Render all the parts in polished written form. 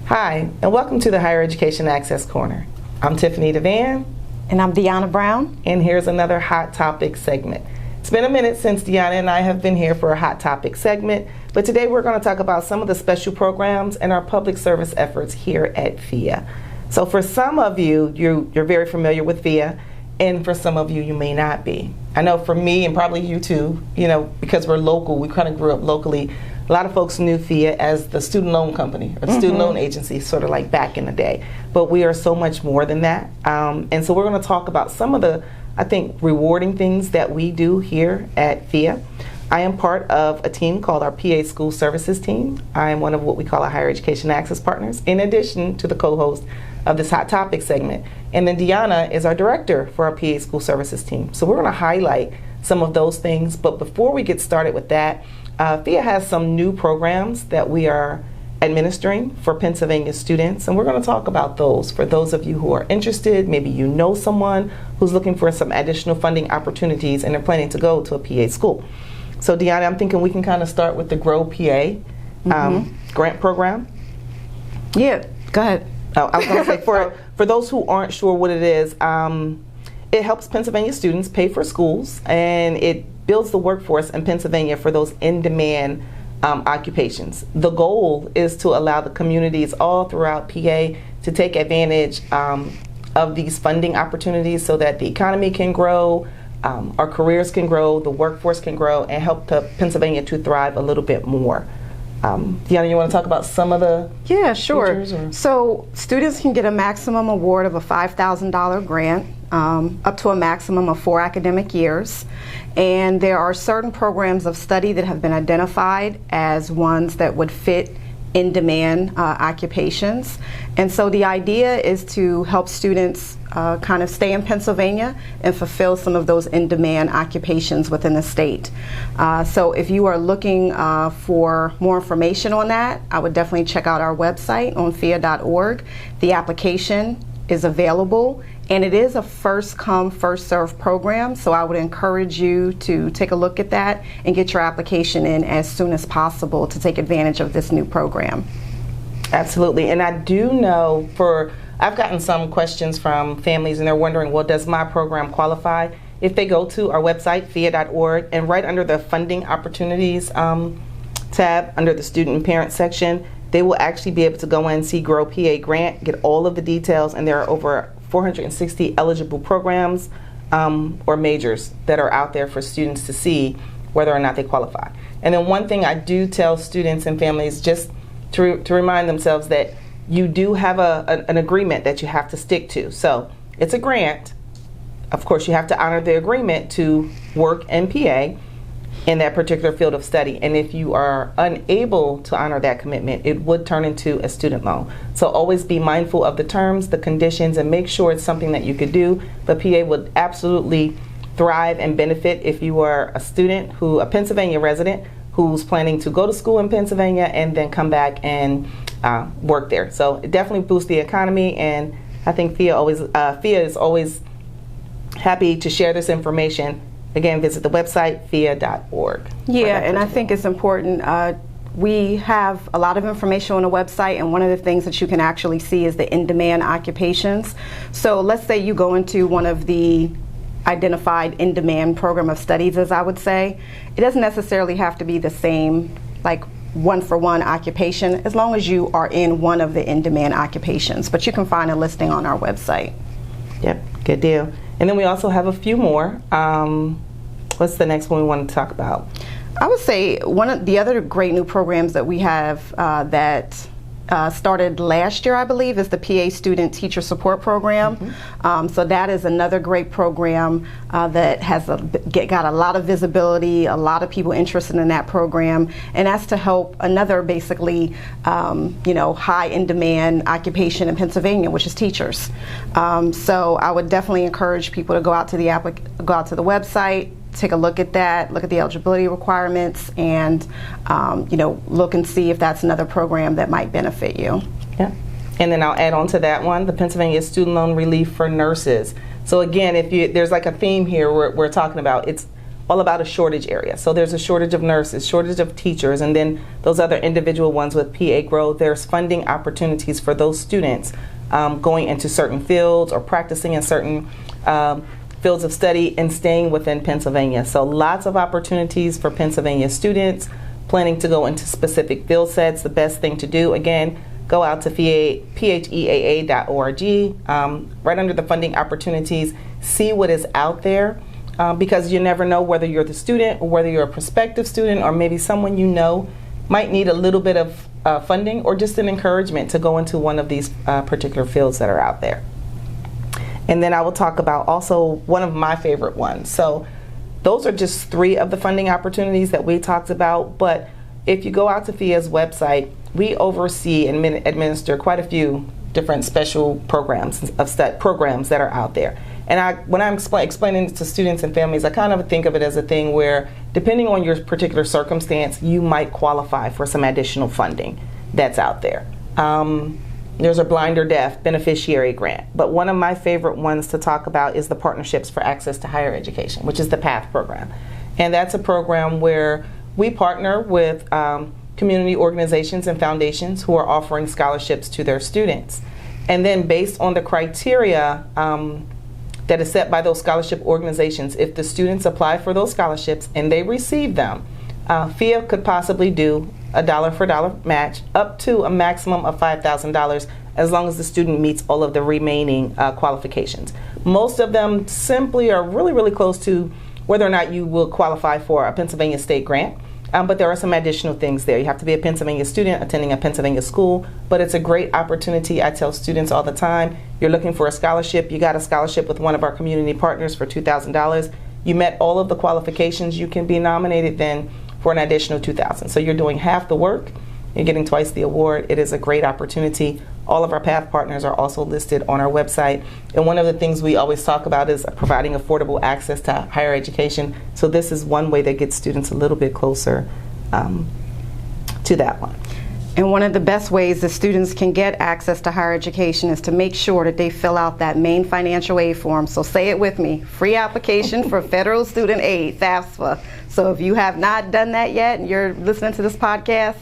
Hi, and welcome to the Higher Education Access Corner. I'm Tiffanie Diona. And I'm Diona Brown. And here's another Hot Topic segment. It's been a minute since Diona and I have been here for a Hot Topic segment, but today we're going to talk about some of the special programs and our public service efforts here at PHEAA. So for some of you, you're very familiar with PHEAA, and for some of you, you may not be. I know for me, and probably you too, because we're local, we kind of grew up locally. A lot of folks knew PHEAA as the student loan company or the student loan agency, sort of like back in the day. But we are so much more than that. And so we're going to talk about some of the, I think, rewarding things that we do here at PHEAA. I am part of a team called our PA School Services team. I am one of what we call our Higher Education Access Partners, in addition to the co-host of this Hot Topic segment. And then Diona is our director for our PA School Services team. So we're going to highlight some of those things. But before we get started with that, PHEAA has some new programs that we are administering for Pennsylvania students, and we're going to talk about those. For those of you who are interested, maybe you know someone who's looking for some additional funding opportunities and they're planning to go to a PA school. So Diona, I'm thinking we can kind of start with the Grow PA grant program. Yeah, go ahead. I was going to say, for those who aren't sure what it is, it helps Pennsylvania students pay for schools, and it builds the workforce in Pennsylvania for those in-demand occupations. The goal is to allow the communities all throughout PA to take advantage of these funding opportunities so that the economy can grow, our careers can grow, the workforce can grow, and help Pennsylvania to thrive a little bit more. Diona, you want to talk about some of the Yeah, sure. features, So students can get a maximum award of a $5,000 grant, up to a maximum of 4 academic years. And there are certain programs of study that have been identified as ones that would fit in-demand occupations. And so the idea is to help students kind of stay in Pennsylvania and fulfill some of those in-demand occupations within the state. So if you are looking for more information on that, I would definitely check out our website on PHEAA.org. The application is available, and it is a first-come, first-served program, so I would encourage you to take a look at that and get your application in as soon as possible to take advantage of this new program. Absolutely. And I do know I've gotten some questions from families, and they're wondering, well, does my program qualify? If they go to our website, PHEAA.org, and right under the funding opportunities tab, under the student and parent section, they will actually be able to go in and see Grow PA Grant, get all of the details, and there are over 460 eligible programs or majors that are out there for students to see whether or not they qualify. And then one thing I do tell students and families, just to remind themselves that you do have an agreement that you have to stick to. So it's a grant. Of course, you have to honor the agreement to work in PA in that particular field of study. And if you are unable to honor that commitment, it would turn into a student loan. So always be mindful of the terms, the conditions, and make sure it's something that you could do. The PA would absolutely thrive and benefit if you are a Pennsylvania resident who's planning to go to school in Pennsylvania and then come back and work there. So it definitely boosts the economy, and I think PHEAA is always happy to share this information. Again, visit the website, PHEAA.org. Yeah, and I think it's important. We have a lot of information on the website, and one of the things that you can actually see is the in-demand occupations. So let's say you go into one of the identified in-demand program of studies, as I would say. It doesn't necessarily have to be the same, like one-for-one occupation, as long as you are in one of the in-demand occupations. But you can find a listing on our website. Yep, good deal. And then we also have a few more. What's the next one we want to talk about? I would say one of the other great new programs that we have that started last year, I believe, is the PA Student Teacher Support Program. So that is another great program that has got a lot of visibility, a lot of people interested in that program, and that's to help another basically high in demand occupation in Pennsylvania, which is teachers. So I would definitely encourage people to go out to the website, take a look at that, look at the eligibility requirements, and look and see if that's another program that might benefit you. Yeah. And then I'll add on to that one, the Pennsylvania Student Loan Relief for Nurses. So again, there's like a theme here we're talking about. It's all about a shortage area. So there's a shortage of nurses, shortage of teachers, and then those other individual ones with PA Grow, there's funding opportunities for those students going into certain fields or practicing in certain fields of study and staying within Pennsylvania. So lots of opportunities for Pennsylvania students planning to go into specific field sets. The best thing to do, again, go out to PHEAA.org, right under the funding opportunities, see what is out there, because you never know whether you're the student or whether you're a prospective student or maybe someone you know might need a little bit of funding or just an encouragement to go into one of these particular fields that are out there. And then I will talk about also one of my favorite ones. So those are just 3 of the funding opportunities that we talked about, but if you go out to PHEAA's website, we oversee and administer quite a few different special programs programs that are out there. And when I'm explaining to students and families, I kind of think of it as a thing where, depending on your particular circumstance, you might qualify for some additional funding that's out there. There's a blind or deaf beneficiary grant, but one of my favorite ones to talk about is the Partnerships for Access to Higher Education, which is the PATH program. And that's a program where we partner with community organizations and foundations who are offering scholarships to their students. And then based on the criteria that is set by those scholarship organizations, if the students apply for those scholarships and they receive them, PHEAA could possibly do a dollar for dollar match up to a maximum of $5,000 as long as the student meets all of the remaining qualifications. Most of them simply are really, really close to whether or not you will qualify for a Pennsylvania state grant. But there are some additional things there. You have to be a Pennsylvania student attending a Pennsylvania school, but it's a great opportunity. I tell students all the time, you're looking for a scholarship, you got a scholarship with one of our community partners for $2,000. You met all of the qualifications, you can be nominated then for an additional $2,000. So you're doing half the work, you're getting twice the award. It is a great opportunity. All of our PATH partners are also listed on our website. And one of the things we always talk about is providing affordable access to higher education. So this is one way that gets students a little bit closer to that one. And one of the best ways that students can get access to higher education is to make sure that they fill out that main financial aid form. So say it with me, free application for federal student aid, FAFSA. So if you have not done that yet and you're listening to this podcast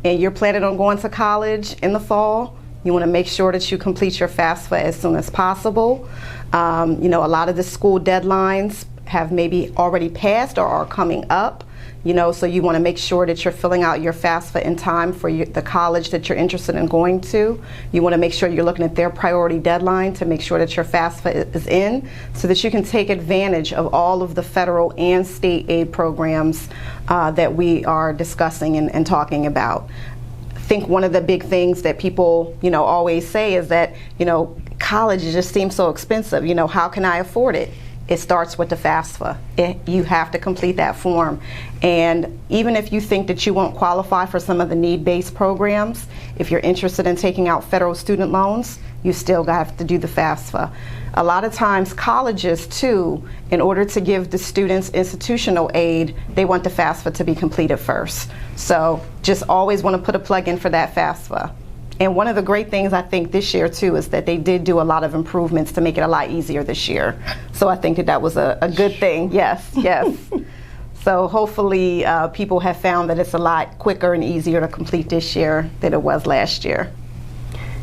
and you're planning on going to college in the fall, you want to make sure that you complete your FAFSA as soon as possible. A lot of the school deadlines have maybe already passed or are coming up. So you want to make sure that you're filling out your FAFSA in time for the college that you're interested in going to. You want to make sure you're looking at their priority deadline to make sure that your FAFSA is in so that you can take advantage of all of the federal and state aid programs that we are discussing and talking about. I think one of the big things that people, always say is that, college just seems so expensive. How can I afford it? It starts with the FAFSA. You have to complete that form. And even if you think that you won't qualify for some of the need-based programs, if you're interested in taking out federal student loans, you still have to do the FAFSA. A lot of times colleges too, in order to give the students institutional aid, they want the FAFSA to be completed first. So just always want to put a plug in for that FAFSA. And one of the great things I think this year too is that they did do a lot of improvements to make it a lot easier this year. So I think that was a good thing. Yes. So hopefully people have found that it's a lot quicker and easier to complete this year than it was last year.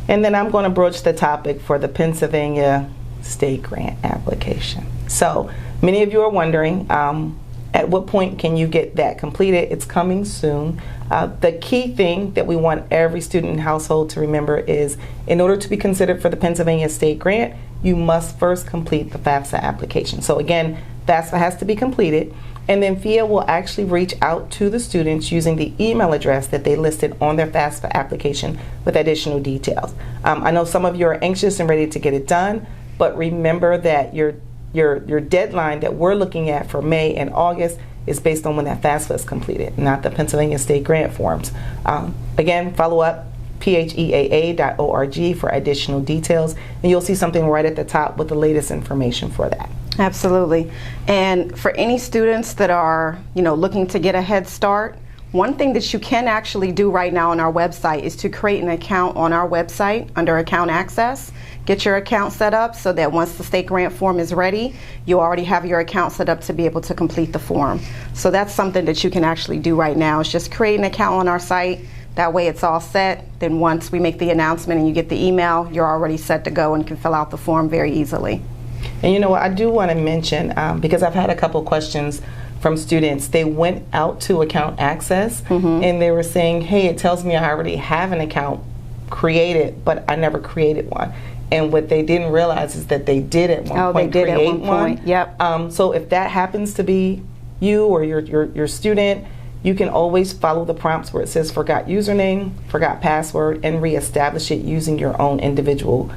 And then I'm going to broach the topic for the Pennsylvania state grant application. So many of you are wondering, at what point can you get that completed? It's coming soon. The key thing that we want every student and household to remember is, in order to be considered for the Pennsylvania state grant, you must first complete the FAFSA application. So again, FAFSA has to be completed, and then PHEAA will actually reach out to the students using the email address that they listed on their FAFSA application with additional details. I know some of you are anxious and ready to get it done, but remember that your deadline that we're looking at for May and August is based on when that FAFSA is completed, not the Pennsylvania state grant forms. Again, follow up PHEAA.org for additional details, and you'll see something right at the top with the latest information for that. Absolutely. And for any students that are, looking to get a head start, one thing that you can actually do right now on our website is to create an account on our website under account access. Get your account set up so that once the state grant form is ready, you already have your account set up to be able to complete the form. So that's something that you can actually do right now, is just create an account on our site. That way it's all set. Then once we make the announcement and you get the email, you're already set to go and can fill out the form very easily. And you know what, I do want to mention, because I've had a couple questions from students. They went out to account access and they were saying, hey, it tells me I already have an account created, but I never created one. And what they didn't realize is that they did at one point they did create at one point. Yep. So if that happens to be you or your student, you can always follow the prompts where it says forgot username, forgot password, and reestablish it using your own individual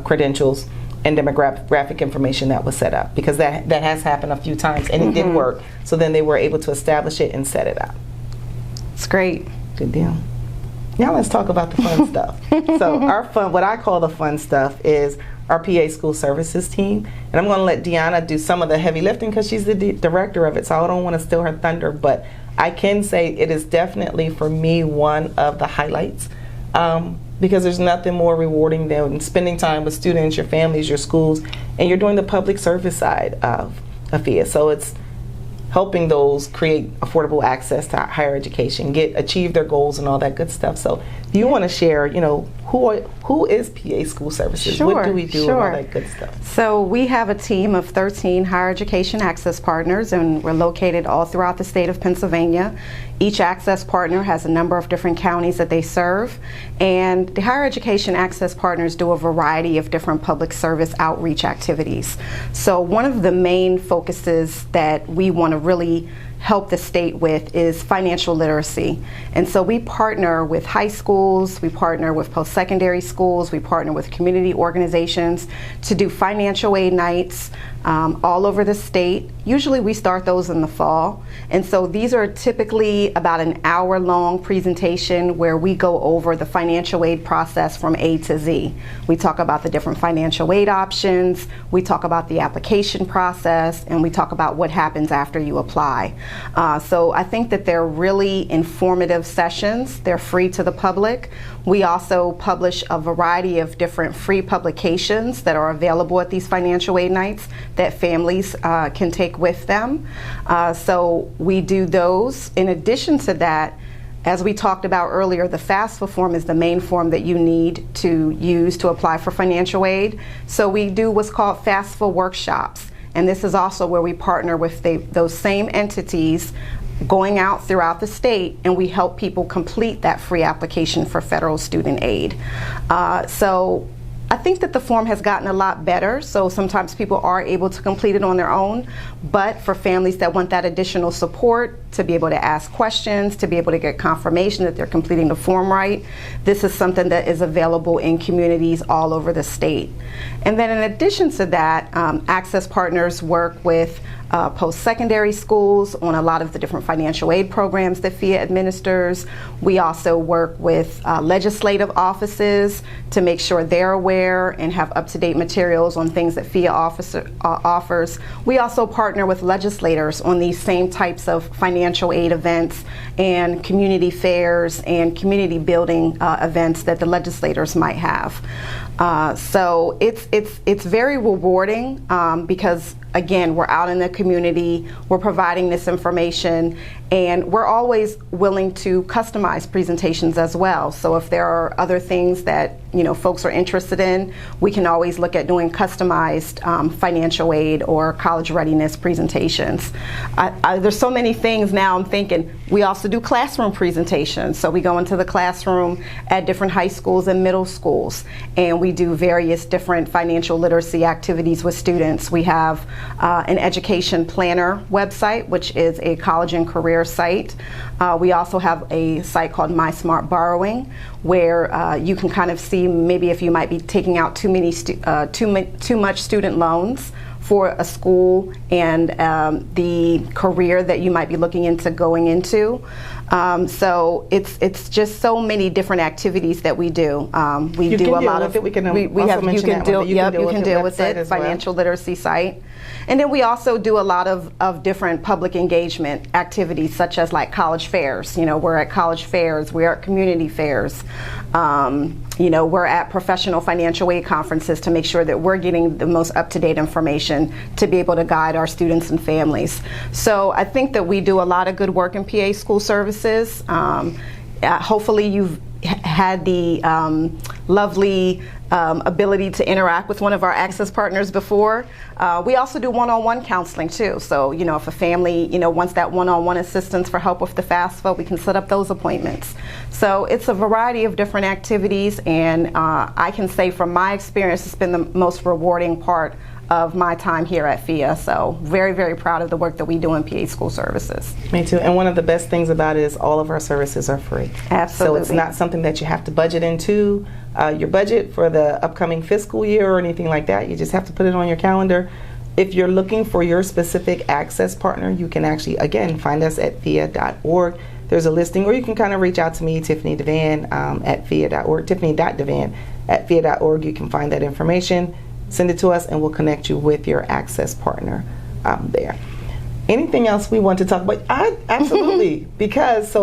credentials and demographic information that was set up, because that has happened a few times and it did work. So then they were able to establish it and set it up. It's great. Good deal. Now let's talk about the fun stuff. So our fun, what I call the fun stuff, is our PA School Services team. And I'm going to let Diona do some of the heavy lifting because she's the director of it, so I don't want to steal her thunder. But I can say it is definitely, for me, one of the highlights, because there's nothing more rewarding than spending time with students, your families, your schools, and you're doing the public service side of PHEAA. So it's helping those create affordable access to higher education, achieve their goals and all that good stuff. So do you want to share, who is PA School Services? Sure, what do we do and all that good stuff? So we have a team of 13 higher education access partners, and we're located all throughout the state of Pennsylvania. Each access partner has a number of different counties that they serve, and the higher education access partners do a variety of different public service outreach activities. So one of the main focuses that we want to really help the state with is financial literacy. And so we partner with high schools, we partner with post-secondary schools, we partner with community organizations to do financial aid nights all over the state. Usually we start those in the fall. And so these are typically about an hour-long presentation where we go over the financial aid process from A to Z. We talk about the different financial aid options, we talk about the application process, and we talk about what happens after you apply. So I think that they're really informative sessions. They're free to the public. We also publish a variety of different free publications that are available at these financial aid nights that families can take with them. So we do those. In addition to that, as we talked about earlier, the FAFSA form is the main form that you need to use to apply for financial aid. So we do what's called FAFSA workshops. And this is also where we partner with those same entities going out throughout the state, and we help people complete that free application for federal student aid. So I think that the form has gotten a lot better, so sometimes people are able to complete it on their own, but for families that want that additional support to be able to ask questions, to be able to get confirmation that they're completing the form right, this is something that is available in communities all over the state. And then in addition to that, Access Partners work with post-secondary schools on a lot of the different financial aid programs that PHEAA administers. We also work with legislative offices to make sure they're aware and have up-to-date materials on things that PHEAA offers. We also partner with legislators on these same types of financial aid events and community fairs and community building events that the legislators might have. So it's very rewarding because, again, we're out in the community, we're providing this information, and we're always willing to customize presentations as well. So if there are other things that folks are interested in, we can always look at doing customized financial aid or college readiness presentations. There's so many things now. I'm thinking we also do classroom presentations. So we go into the classroom at different high schools and middle schools, and we do various different financial literacy activities with students. We have an education planner website, which is a college and career site. We also have a site called My Smart Borrowing, where you can kind of see maybe if you might be taking out too much student loans for a school and the career that you might be looking into going into. So it's just so many different activities that we do. We You do can a deal lot with of it. We can we also have you mention can that deal one, but yep you can deal with website it, as well. financial literacy site. And then we also do a lot of different public engagement activities, such as like college fairs. We're at college fairs, we're at community fairs. We're at professional financial aid conferences to make sure that we're getting the most up-to-date information to be able to guide our students and families. So I think that we do a lot of good work in PA School Services. Hopefully you've had the lovely ability to interact with one of our access partners before. We also do one-on-one counseling too. So, if a family, wants that one-on-one assistance for help with the FAFSA, we can set up those appointments. So it's a variety of different activities, and I can say from my experience, it's been the most rewarding part of my time here at PHEAA. So very, very proud of the work that we do in PA School Services. Me too. And one of the best things about it is all of our services are free. Absolutely. So it's not something that you have to budget into your budget for the upcoming fiscal year or anything like that. You just have to put it on your calendar. If you're looking for your specific access partner, you can actually, again, find us at PHEAA.org. There's a listing, or you can kind of reach out to me, Tiffany Devan, at PHEAA.org, Tiffany.Devan at PHEAA.org. You can find that information. Send it to us and we'll connect you with your access partner there. Anything else we want to talk about? Absolutely, because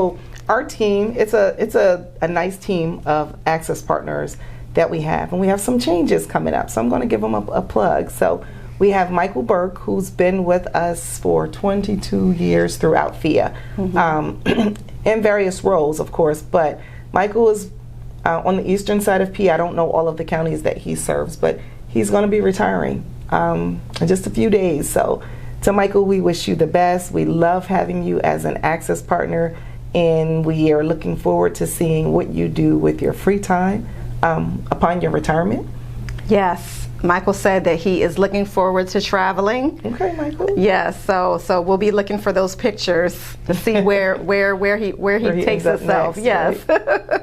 our team, it's a nice team of access partners that we have, and we have some changes coming up. So I'm going to give them a plug. So we have Michael Burke, who's been with us for 22 years throughout PHEAA, in various roles, of course. But Michael is on the eastern side of PHEAA. I don't know all of the counties that he serves, but he's going to be retiring in just a few days. So to Michael, we wish you the best. We love having you as an access partner, and we are looking forward to seeing what you do with your free time upon your retirement. Yes, Michael said that he is looking forward to traveling. Okay, Michael. Yes, so we'll be looking for those pictures to see where he takes himself. Next, yes. Right?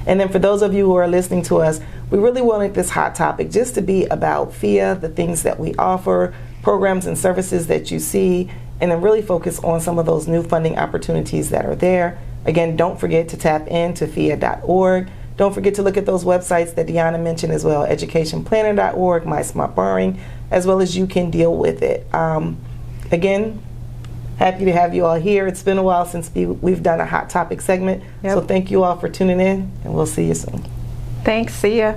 And then for those of you who are listening to us, we really wanted this hot topic just to be about PHEAA, the things that we offer, programs and services that you see, and then really focus on some of those new funding opportunities that are there. Again, don't forget to tap into PHEAA.org. Don't forget to look at those websites that Diona mentioned as well, educationplanner.org, My Smart Borrowing, as well as You Can Deal With It. Again, happy to have you all here. It's been a while since we've done a hot topic segment. Yep. So thank you all for tuning in, and we'll see you soon. Thanks. See ya.